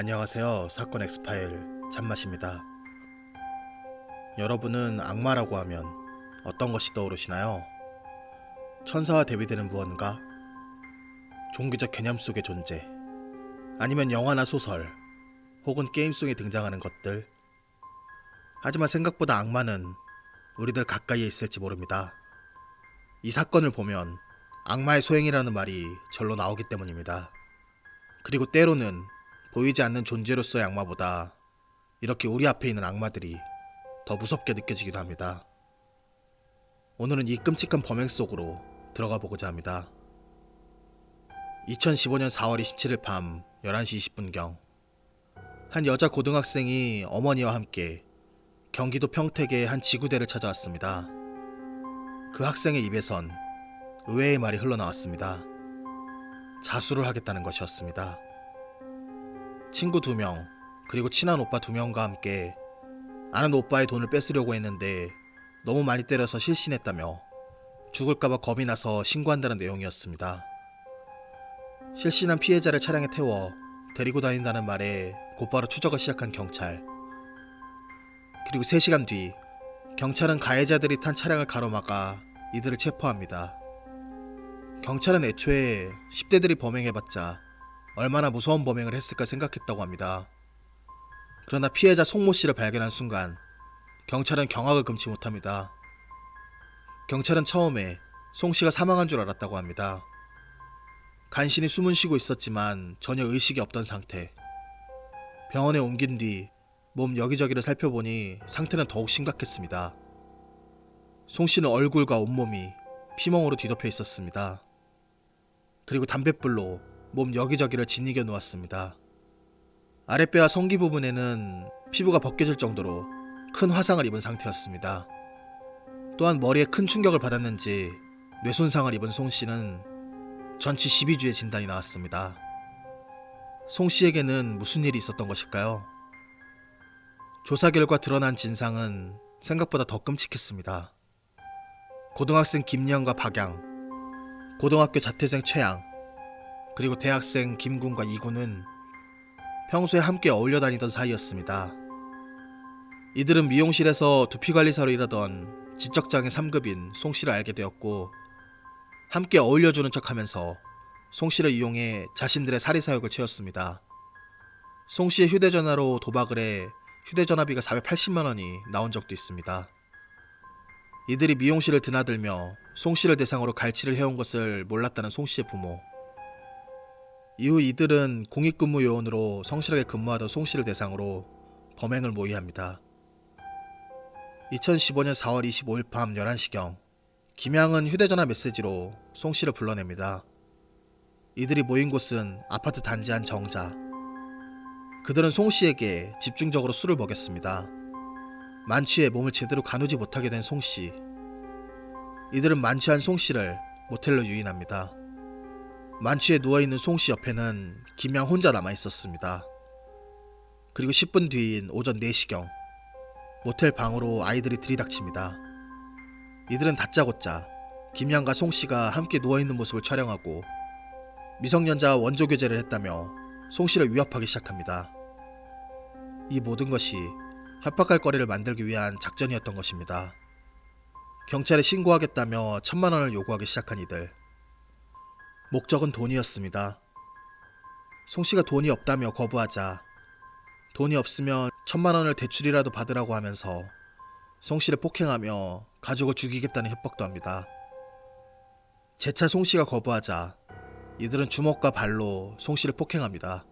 안녕하세요. 사건 엑스파일 잔맛입니다. 여러분은 악마라고 하면 어떤 것이 떠오르시나요? 천사와 대비되는 무언가? 종교적 개념 속의 존재? 아니면 영화나 소설 혹은 게임 속에 등장하는 것들? 하지만 생각보다 악마는 우리들 가까이에 있을지 모릅니다. 이 사건을 보면 악마의 소행이라는 말이 절로 나오기 때문입니다. 그리고 때로는 보이지 않는 존재로서의 악마보다 이렇게 우리 앞에 있는 악마들이 더 무섭게 느껴지기도 합니다. 오늘은 이 끔찍한 범행 속으로 들어가 보고자 합니다. 2015년 4월 27일 밤 11시 20분경 한 여자 고등학생이 어머니와 함께 경기도 평택의 한 지구대를 찾아왔습니다. 그 학생의 입에선 의외의 말이 흘러나왔습니다. 자수를 하겠다는 것이었습니다. 친구 2명 그리고 친한 오빠 2명과 함께 아는 오빠의 돈을 뺏으려고 했는데 너무 많이 때려서 실신했다며 죽을까봐 겁이 나서 신고한다는 내용이었습니다. 실신한 피해자를 차량에 태워 데리고 다닌다는 말에 곧바로 추적을 시작한 경찰. 그리고 3시간 뒤 경찰은 가해자들이 탄 차량을 가로막아 이들을 체포합니다. 경찰은 애초에 10대들이 범행해봤자 얼마나 무서운 범행을 했을까 생각했다고 합니다. 그러나 피해자 송모 씨를 발견한 순간 경찰은 경악을 금치 못합니다. 경찰은 처음에 송 씨가 사망한 줄 알았다고 합니다. 간신히 숨은 쉬고 있었지만 전혀 의식이 없던 상태. 병원에 옮긴 뒤 몸 여기저기를 살펴보니 상태는 더욱 심각했습니다. 송 씨는 얼굴과 온몸이 피멍으로 뒤덮여 있었습니다. 그리고 담뱃불로 몸 여기저기를 짓이겨 놓았습니다. 아랫배와 성기 부분에는 피부가 벗겨질 정도로 큰 화상을 입은 상태였습니다. 또한 머리에 큰 충격을 받았는지 뇌손상을 입은 송 씨는 전치 12주의 진단이 나왔습니다. 송 씨에게는 무슨 일이 있었던 것일까요? 조사 결과 드러난 진상은 생각보다 더 끔찍했습니다. 고등학생 김영과 박양, 고등학교 자퇴생 최양, 그리고 대학생 김군과 이군은 평소에 함께 어울려 다니던 사이였습니다. 이들은 미용실에서 두피관리사로 일하던 지적장애 3급인 송 씨를 알게 되었고 함께 어울려주는 척하면서 송 씨를 이용해 자신들의 사리사욕을 채웠습니다. 송 씨의 휴대전화로 도박을 해 휴대전화비가 480만 원이 나온 적도 있습니다. 이들이 미용실을 드나들며 송 씨를 대상으로 갈취를 해온 것을 몰랐다는 송 씨의 부모. 이후 이들은 공익근무 요원으로 성실하게 근무하던 송 씨를 대상으로 범행을 모의합니다. 2015년 4월 25일 밤 11시경 김양은 휴대전화 메시지로 송 씨를 불러냅니다. 이들이 모인 곳은 아파트 단지 안 정자. 그들은 송 씨에게 집중적으로 술을 먹였습니다. 만취해 몸을 제대로 가누지 못하게 된 송 씨. 이들은 만취한 송 씨를 모텔로 유인합니다. 만취해 누워있는 송 씨 옆에는 김양 혼자 남아있었습니다. 그리고 10분 뒤인 오전 4시경 모텔 방으로 아이들이 들이닥칩니다. 이들은 다짜고짜 김양과 송 씨가 함께 누워있는 모습을 촬영하고 미성년자와 원조교제를 했다며 송 씨를 위협하기 시작합니다. 이 모든 것이 협박할 거리를 만들기 위한 작전이었던 것입니다. 경찰에 신고하겠다며 1,000만 원을 요구하기 시작한 이들. 목적은 돈이었습니다. 송 씨가 돈이 없다며 거부하자 돈이 없으면 1,000만 원을 대출이라도 받으라고 하면서 송 씨를 폭행하며 가족을 죽이겠다는 협박도 합니다. 재차 송 씨가 거부하자 이들은 주먹과 발로 송 씨를 폭행합니다.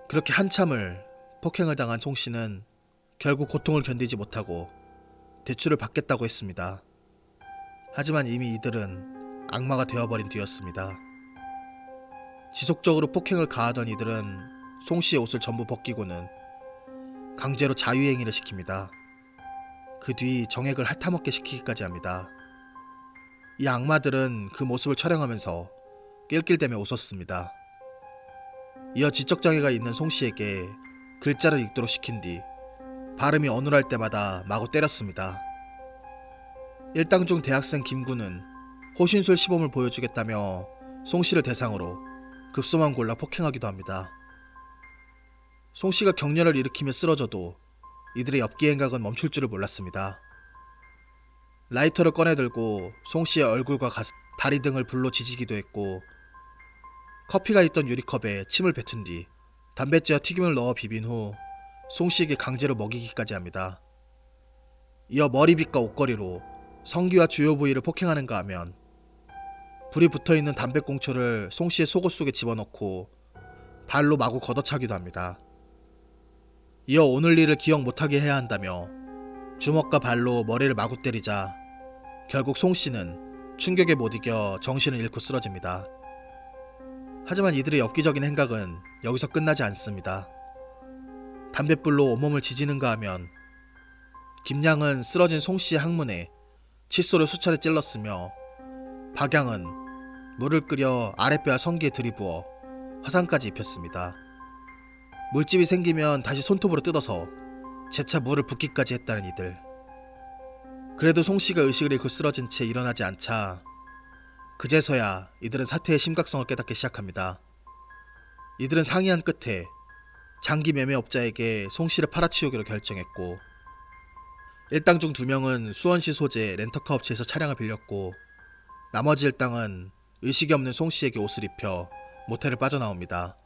그렇게 한참을 폭행을 당한 송 씨는 결국 고통을 견디지 못하고 대출을 받겠다고 했습니다. 하지만 이미 이들은 악마가 되어버린 뒤였습니다. 지속적으로 폭행을 가하던 이들은 송 씨의 옷을 전부 벗기고는 강제로 자유행위를 시킵니다. 그 뒤 정액을 핥아먹게 시키기까지 합니다. 이 악마들은 그 모습을 촬영하면서 낄낄대며 웃었습니다. 이어 지적장애가 있는 송 씨에게 글자를 읽도록 시킨 뒤 발음이 어눌할 때마다 마구 때렸습니다. 일당 중 대학생 김군은 호신술 시범을 보여주겠다며 송 씨를 대상으로 급소만 골라 폭행하기도 합니다. 송 씨가 격렬을 일으키며 쓰러져도 이들의 엽기 행각은 멈출 줄을 몰랐습니다. 라이터를 꺼내들고 송 씨의 얼굴과 가슴, 다리 등을 불로 지지기도 했고, 커피가 있던 유리컵에 침을 뱉은 뒤 담뱃재와 튀김을 넣어 비빈 후 송 씨에게 강제로 먹이기까지 합니다. 이어 머리빗과 옷걸이로 성기와 주요 부위를 폭행하는가 하면 불이 붙어있는 담뱃꽁초를 송 씨의 속옷 속에 집어넣고 발로 마구 걷어차기도 합니다. 이어 오늘 일을 기억 못하게 해야 한다며 주먹과 발로 머리를 마구 때리자 결국 송 씨는 충격에 못 이겨 정신을 잃고 쓰러집니다. 하지만 이들의 엽기적인 행각은 여기서 끝나지 않습니다. 담뱃불로 온몸을 지지는가 하면 김양은 쓰러진 송 씨의 항문에 칫솔을 수차례 찔렀으며 박양은 물을 끓여 아랫배와 성기에 들이부어 화상까지 입혔습니다. 물집이 생기면 다시 손톱으로 뜯어서 재차 물을 붓기까지 했다는 이들. 그래도 송 씨가 의식을 잃고 쓰러진 채 일어나지 않자 그제서야 이들은 사태의 심각성을 깨닫기 시작합니다. 이들은 상의한 끝에 장기 매매업자에게 송 씨를 팔아치우기로 결정했고, 일당 중 2명은 수원시 소재 렌터카 업체에서 차량을 빌렸고, 나머지 일당은 의식이 없는 송 씨에게 옷을 입혀 모텔을 빠져나옵니다.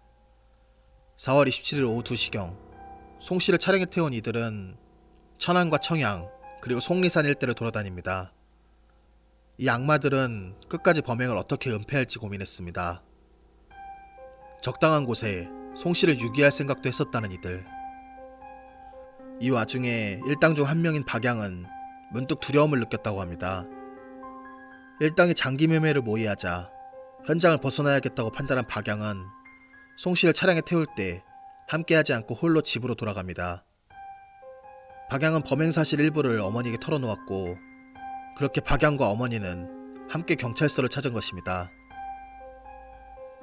4월 27일 오후 2시경 송 씨를 차량에 태운 이들은 천안과 청양 그리고 속리산 일대를 돌아다닙니다. 이 악마들은 끝까지 범행을 어떻게 은폐할지 고민했습니다. 적당한 곳에 송 씨를 유기할 생각도 했었다는 이들. 이 와중에 일당 중 한 명인 박양은 문득 두려움을 느꼈다고 합니다. 일당이 장기 매매를 모의하자 현장을 벗어나야겠다고 판단한 박양은 송 씨를 차량에 태울 때 함께하지 않고 홀로 집으로 돌아갑니다. 박양은 범행 사실 일부를 어머니에게 털어놓았고, 그렇게 박양과 어머니는 함께 경찰서를 찾은 것입니다.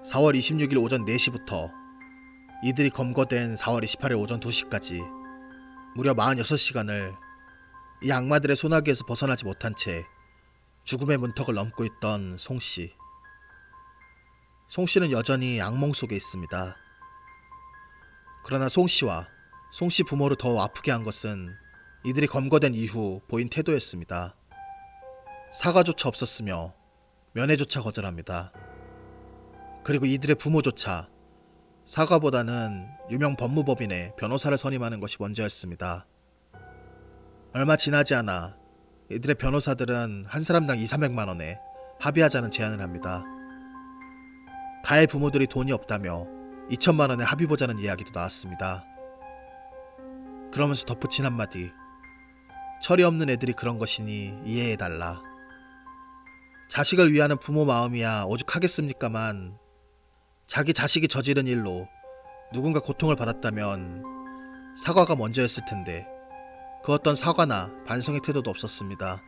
4월 26일 오전 4시부터 이들이 검거된 4월 28일 오전 2시까지 무려 46시간을 이 악마들의 소나기에서 벗어나지 못한 채 죽음의 문턱을 넘고 있던 송 씨. 송 씨는 여전히 악몽 속에 있습니다. 그러나 송 씨와 송 씨 부모를 더 아프게 한 것은 이들이 검거된 이후 보인 태도였습니다. 사과조차 없었으며 면회조차 거절합니다. 그리고 이들의 부모조차 사과보다는 유명 법무법인의 변호사를 선임하는 것이 먼저였습니다. 얼마 지나지 않아 이들의 변호사들은 한 사람당 200~300만 원에 합의하자는 제안을 합니다. 가해 부모들이 돈이 없다며 2천만 원에 합의보자는 이야기도 나왔습니다. 그러면서 덧붙인 한마디, 철이 없는 애들이 그런 것이니 이해해달라. 자식을 위하는 부모 마음이야 오죽하겠습니까만, 자기 자식이 저지른 일로 누군가 고통을 받았다면 사과가 먼저였을 텐데 그 어떤 사과나 반성의 태도도 없었습니다.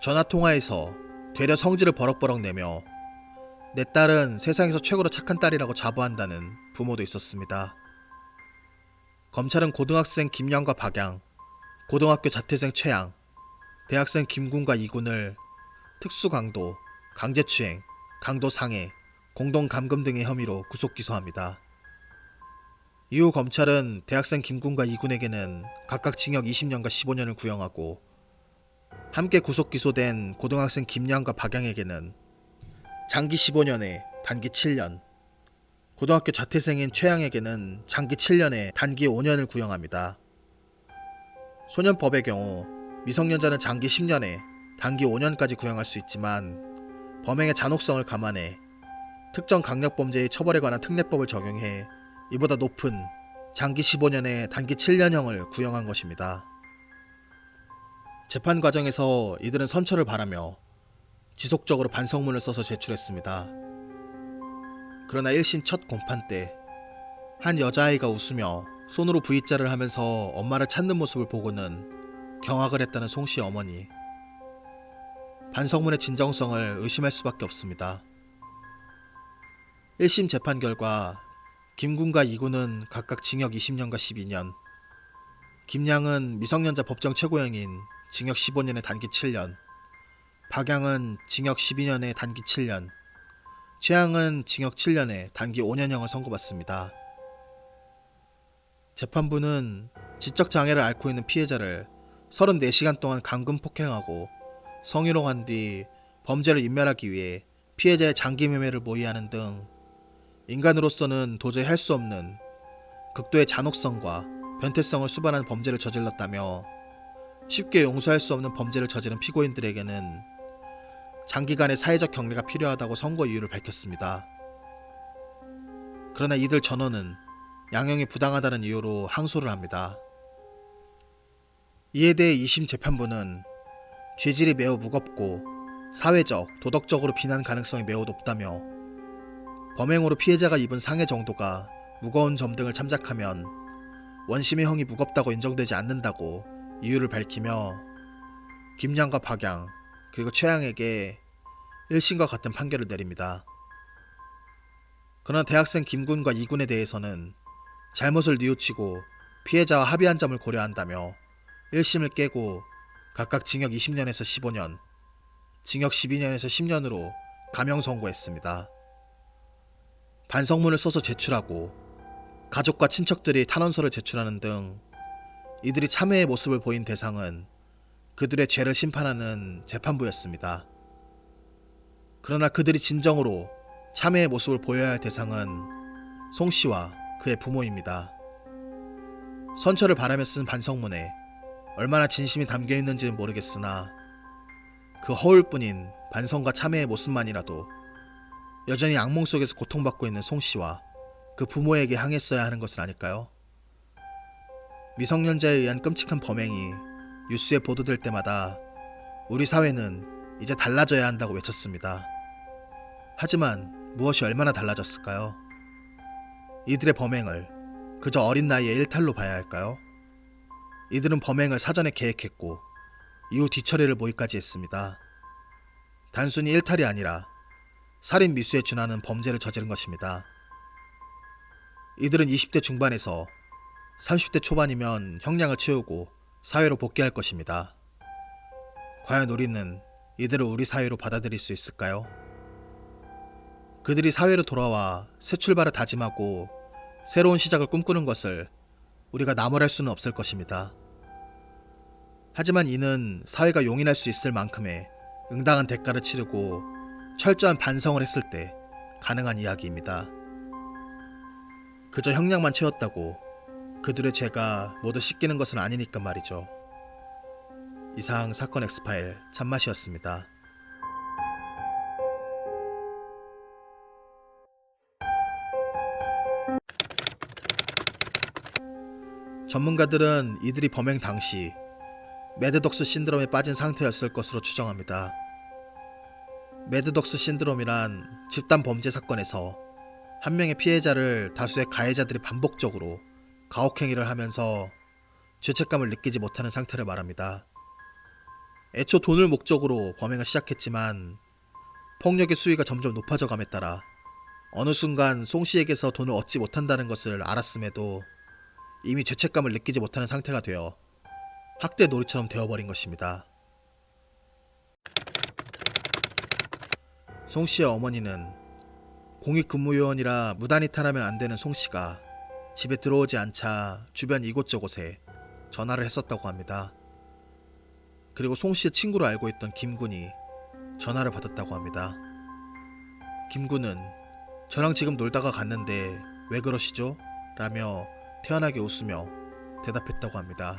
전화통화에서 되려 성질을 버럭버럭 내며 내 딸은 세상에서 최고로 착한 딸이라고 자부한다는 부모도 있었습니다. 검찰은 고등학생 김양과 박양, 고등학교 자퇴생 최양, 대학생 김군과 이군을 특수강도, 강제추행, 강도상해, 공동감금 등의 혐의로 구속기소합니다. 이후 검찰은 대학생 김군과 이군에게는 각각 징역 20년과 15년을 구형하고, 함께 구속기소된 고등학생 김양과 박양에게는 장기 15년에 단기 7년, 고등학교 자퇴생인 최양에게는 장기 7년에 단기 5년을 구형합니다. 소년법의 경우 미성년자는 장기 10년에 단기 5년까지 구형할 수 있지만, 범행의 잔혹성을 감안해 특정 강력범죄의 처벌에 관한 특례법을 적용해 이보다 높은 장기 15년에 단기 7년형을 구형한 것입니다. 재판 과정에서 이들은 선처를 바라며 지속적으로 반성문을 써서 제출했습니다. 그러나 1심 첫 공판 때 한 여자아이가 웃으며 손으로 V자를 하면서 엄마를 찾는 모습을 보고는 경악을 했다는 송 씨의 어머니. 반성문의 진정성을 의심할 수밖에 없습니다. 1심 재판 결과 김군과 이군은 각각 징역 20년과 12년, 김양은 미성년자 법정 최고형인 징역 15년에 단기 7년, 박양은 징역 12년에 단기 7년, 최양은 징역 7년에 단기 5년형을 선고받습니다. 재판부는 지적 장애를 앓고 있는 피해자를 34시간 동안 감금 폭행하고 성희롱한 뒤 범죄를 인멸하기 위해 피해자의 장기 매매를 모의하는 등 인간으로서는 도저히 할 수 없는 극도의 잔혹성과 변태성을 수반한 범죄를 저질렀다며 쉽게 용서할 수 없는 범죄를 저지른 피고인들에게는 장기간의 사회적 격리가 필요하다고 선고 이유를 밝혔습니다. 그러나 이들 전원은 양형이 부당하다는 이유로 항소를 합니다. 이에 대해 2심 재판부는 죄질이 매우 무겁고 사회적, 도덕적으로 비난 가능성이 매우 높다며 범행으로 피해자가 입은 상해 정도가 무거운 점 등을 참작하면 원심의 형이 무겁다고 인정되지 않는다고 이유를 밝히며 김양과 박양 그리고 최양에게 1심과 같은 판결을 내립니다. 그러나 대학생 김군과 이군에 대해서는 잘못을 뉘우치고 피해자와 합의한 점을 고려한다며 1심을 깨고 각각 징역 20년에서 15년, 징역 12년에서 10년으로 감형 선고했습니다. 반성문을 써서 제출하고 가족과 친척들이 탄원서를 제출하는 등 이들이 참회의 모습을 보인 대상은 그들의 죄를 심판하는 재판부였습니다. 그러나 그들이 진정으로 참회의 모습을 보여야 할 대상은 송 씨와 그의 부모입니다. 선처를 바라며 쓴 반성문에 얼마나 진심이 담겨 있는지는 모르겠으나 그 허울뿐인 반성과 참회의 모습만이라도 여전히 악몽 속에서 고통받고 있는 송 씨와 그 부모에게 향했어야 하는 것은 아닐까요? 미성년자에 의한 끔찍한 범행이 뉴스에 보도될 때마다 우리 사회는 이제 달라져야 한다고 외쳤습니다. 하지만 무엇이 얼마나 달라졌을까요? 이들의 범행을 그저 어린 나이에 일탈로 봐야 할까요? 이들은 범행을 사전에 계획했고 이후 뒤처리를 모의까지 했습니다. 단순히 일탈이 아니라 살인 미수에 준하는 범죄를 저지른 것입니다. 이들은 20대 중반에서 30대 초반이면 형량을 채우고 사회로 복귀할 것입니다. 과연 우리는 이들을 우리 사회로 받아들일 수 있을까요? 그들이 사회로 돌아와 새 출발을 다짐하고 새로운 시작을 꿈꾸는 것을 우리가 나무랄 수는 없을 것입니다. 하지만 이는 사회가 용인할 수 있을 만큼의 응당한 대가를 치르고 철저한 반성을 했을 때 가능한 이야기입니다. 그저 형량만 채웠다고 그들의 죄가 모두 씻기는 것은 아니니까 말이죠. 이상 사건 엑스파일 참맛이었습니다. 전문가들은 이들이 범행 당시 매드독스 신드롬에 빠진 상태였을 것으로 추정합니다. 매드독스 신드롬이란 집단 범죄 사건에서 한 명의 피해자를 다수의 가해자들이 반복적으로 가혹행위를 하면서 죄책감을 느끼지 못하는 상태를 말합니다. 애초 돈을 목적으로 범행을 시작했지만 폭력의 수위가 점점 높아져 감에 따라 어느 순간 송 씨에게서 돈을 얻지 못한다는 것을 알았음에도 이미 죄책감을 느끼지 못하는 상태가 되어 학대 놀이처럼 되어버린 것입니다. 송 씨의 어머니는 공익근무요원이라 무단이탈하면 안 되는 송 씨가 집에 들어오지 않자 주변 이곳저곳에 전화를 했었다고 합니다. 그리고 송 씨의 친구로 알고 있던 김군이 전화를 받았다고 합니다. 김군은 저랑 지금 놀다가 갔는데 왜 그러시죠? 라며 태연하게 웃으며 대답했다고 합니다.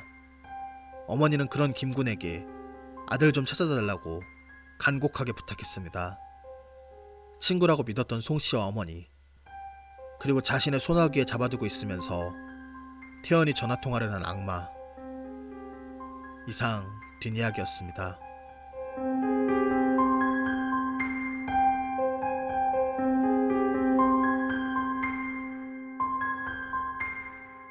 어머니는 그런 김군에게 아들 좀 찾아달라고 간곡하게 부탁했습니다. 친구라고 믿었던 송 씨와 어머니, 그리고 자신의 소나기에 잡아두고 있으면서 태연히 전화통화를 한 악마. 이상 뒷이야기였습니다.